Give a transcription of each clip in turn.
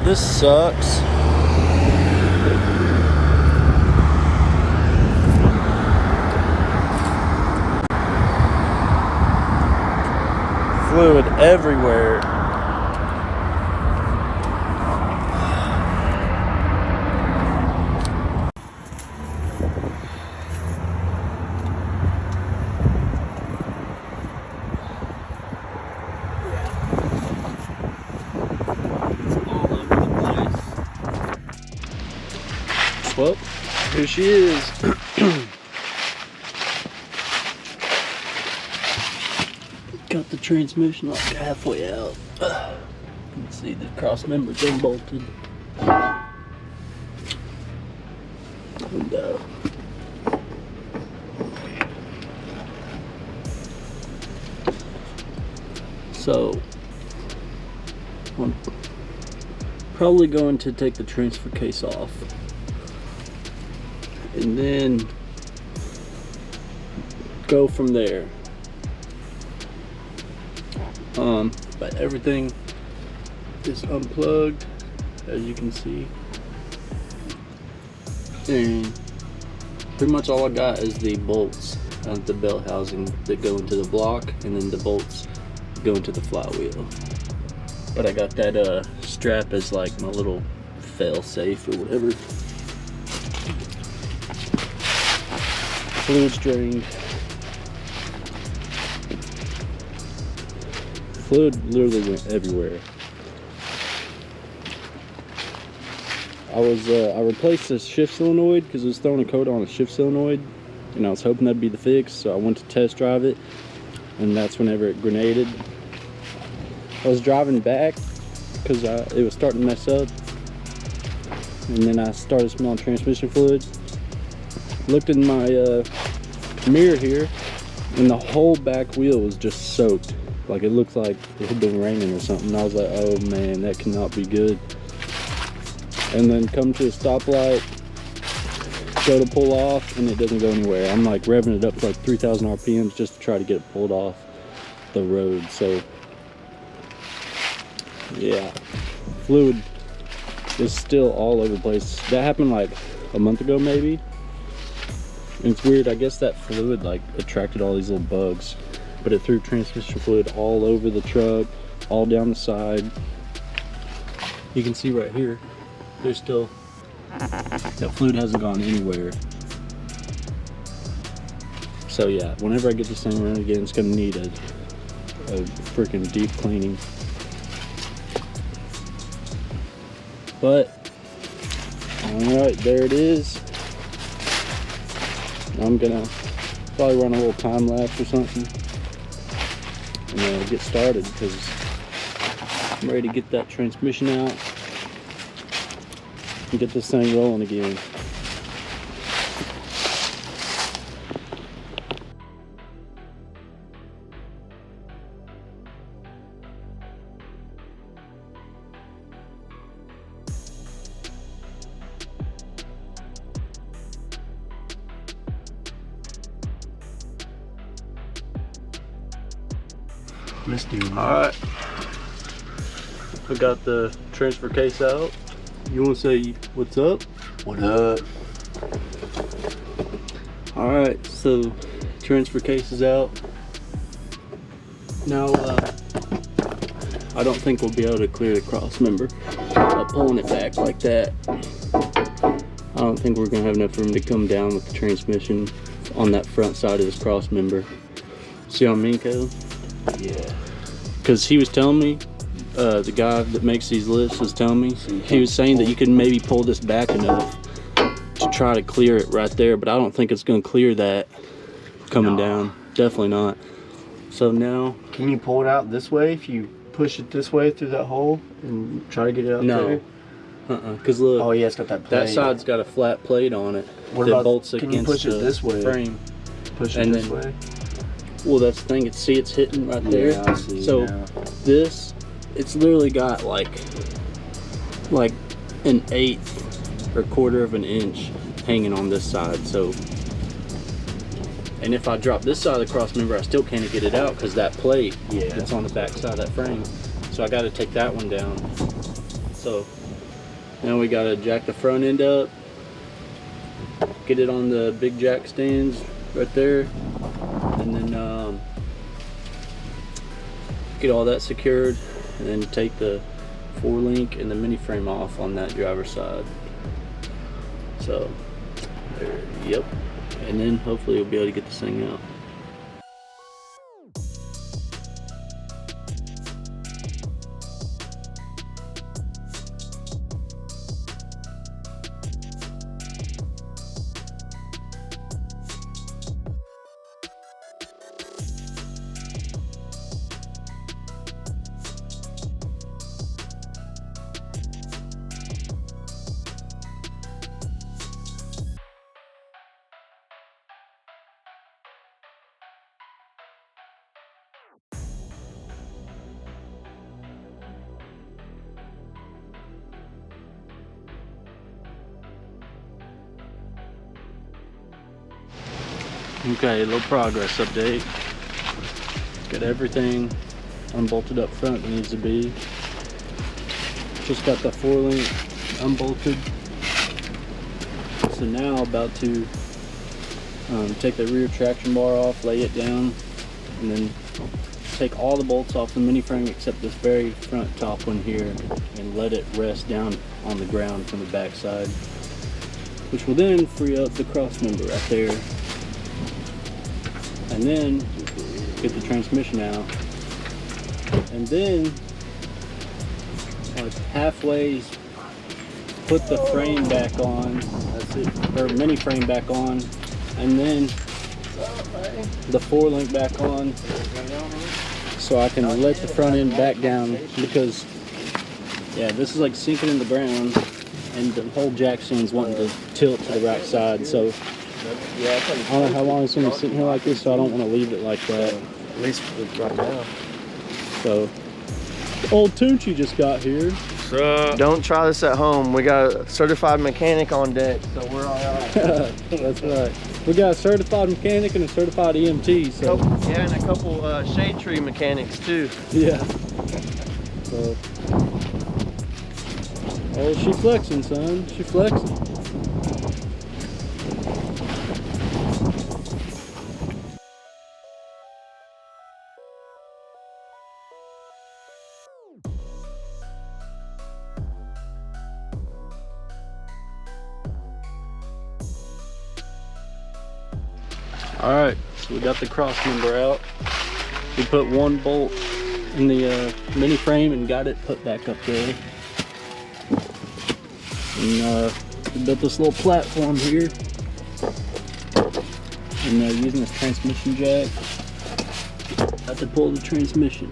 This sucks. Fluid everywhere. Well, here she is. Got the transmission like halfway out. You can see the cross member's unbolted. And, so I'm probably going to take the transfer case off. And then go from there. But everything is unplugged, as you can see, and pretty much all I got is the bolts of the belt housing that go into the block, and then the bolts go into the flywheel. But I got that strap as like my little fail safe or whatever. Fluid's drained. Fluid literally went everywhere. I replaced the shift solenoid because it was throwing a coat on a shift solenoid, and I was hoping that'd be the fix. So I went to test drive it, and that's whenever it grenaded. I was driving back because it was starting to mess up, and then I started smelling transmission fluid. Looked in my mirror here, and the whole back wheel was just soaked. Like it looked like it had been raining or something. I was like, oh man, that cannot be good. And then come to a stoplight, go to pull off, and it doesn't go anywhere. I'm like revving it up to like 3,000 RPMs just to try to get it pulled off the road. So yeah, fluid is still all over the place. That happened like a month ago maybe. And it's weird, I guess that fluid like attracted all these little bugs, but it threw transmission fluid all over the truck, all down the side. You can see right here, there's still, that fluid hasn't gone anywhere. So yeah, whenever I get this thing running again, it's gonna need a freaking deep cleaning. But, all right, there it is. I'm gonna probably run a little time lapse or something and get started because I'm ready to get that transmission out and get this thing rolling again. Let's do it. Alright, we got the transfer case out. You want to say what's up? What up? Alright, so transfer case is out. Now, I don't think we'll be able to clear the cross member by pulling it back like that. I don't think we're going to have enough room to come down with the transmission on that front side of this cross member. See what I mean, Caleb? Yeah. Because he was telling me, the guy that makes these lists was telling me, he was saying that you could maybe pull this back enough to try to clear it right there, but I don't think it's going to clear that coming down. Definitely not. So now, can you pull it out this way if you push it this way through that hole and try to get it out there? No. Because look, oh yeah, it's got that plate. that side's got a flat plate on it what that about, bolts can against you push it the this way? frame. Push it and this then, way? Well, that's the thing. It's hitting right there. Yeah, I see so now. this, it's literally got like an eighth or quarter of an inch hanging on this side. So, and if I drop this side of the cross member, I still can't get it out because that plate that's on the back side of that frame. So I got to take that one down. So Now we gotta jack the front end up, get it on the big jack stands right there, and then get all that secured, and then take the 4-link and the mini frame off on that driver's side. So, there, yep. And then hopefully we'll be able to get this thing out. Okay, a little progress update. Got everything unbolted up front that needs to be. Just got the 4-link unbolted. So now about to take the rear traction bar off, lay it down, and then take all the bolts off the mini frame except this very front top one here, and let it rest down on the ground from the back side, which will then free up the cross member right there. And then get the transmission out, and then like halfway put the frame back on, that's it, or mini frame back on, and then the 4-link back on, so I can let the front end back down, because yeah, this is like sinking in the ground and the whole jack stand's wanting to tilt to the right side. So I don't know how long it's going to be sitting here like this, so I don't want to leave it like that. At least right now. So, old Tunchi just got here. Don't try this at home. We got a certified mechanic on deck, so we're all right. That's right. We got a certified mechanic and a certified EMT. So yeah, and a couple shade tree mechanics too. Yeah. So, oh, she flexing, son. She flexing. Alright, so we got the cross member out. We put one bolt in the mini frame and got it put back up there. And we built this little platform here. And using this transmission jack, got to pull the transmission.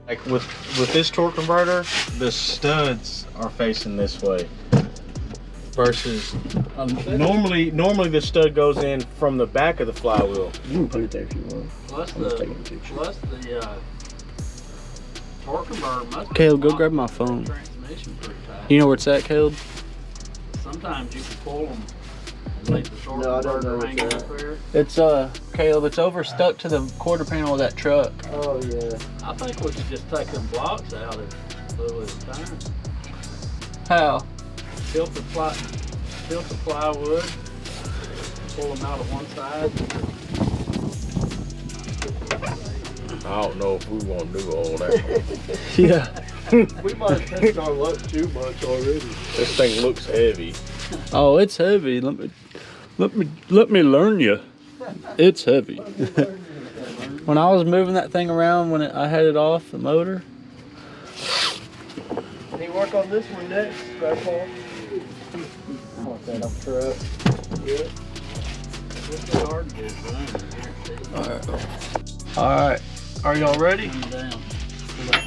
Like with this torque converter, the studs are facing this way. Versus normally the stud goes in from the back of the flywheel. You can put it there if you want. Plus the torque converter must be Caleb, go grab my phone. transmission pretty tight. You know where it's at, Caleb? Sometimes you can pull them and leave the torque No, I don't converter know hanging what's up there. It's Caleb, it's over stuck to the quarter panel of that truck. Oh yeah. I think we should just take them blocks out a little at a time. How? Tilt the plywood, pull them out of one side. I don't know if we want to do all that. Yeah. We might have tested our luck too much already. This thing looks heavy. Oh, it's heavy. Let me learn you. It's heavy. When I was moving that thing around when I had it off the motor. Any work on this one next, Grandpa? I want that up truck. Yeah. It's hard to get it done. Alright. Are y'all ready? Down.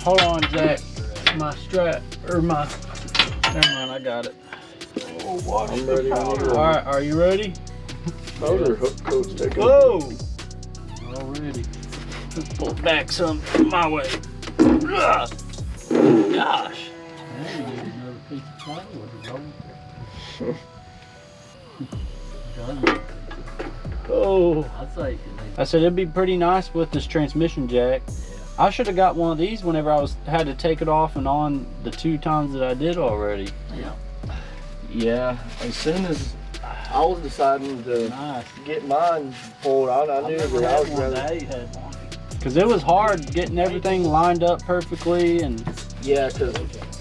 Hold on, Zach. My strap or my Never mind, I got it. Oh, watch the powder. All right, are you ready? Powder hook coats take a Whoa! Already. Let's pull it back some my way. Ugh. Gosh. Another piece of plywood. Oh. I said it'd be pretty nice with this transmission jack. I should have got one of these whenever I had to take it off and on the 2 times that I did already. Yeah. Yeah, as soon as I was deciding to Nice. get mine pulled out, I knew that I was rather. had one. Because it was hard getting everything lined up perfectly, and Yeah, because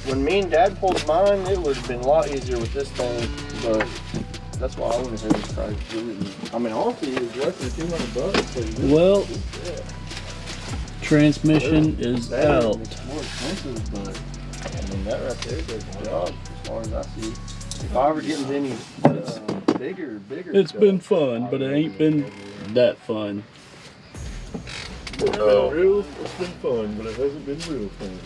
when me and Dad pulled mine, it would have been a lot easier with this thing, but that's why I went ahead and tried to do it. I mean, honestly, it was less than $200. So this, well, transmission is that out. is more expensive, but I mean, that right there does the job as far as I see. If I ever get into any bigger It's stuff, been fun, but it ain't been that fun. it's been fun, but it hasn't been real fun.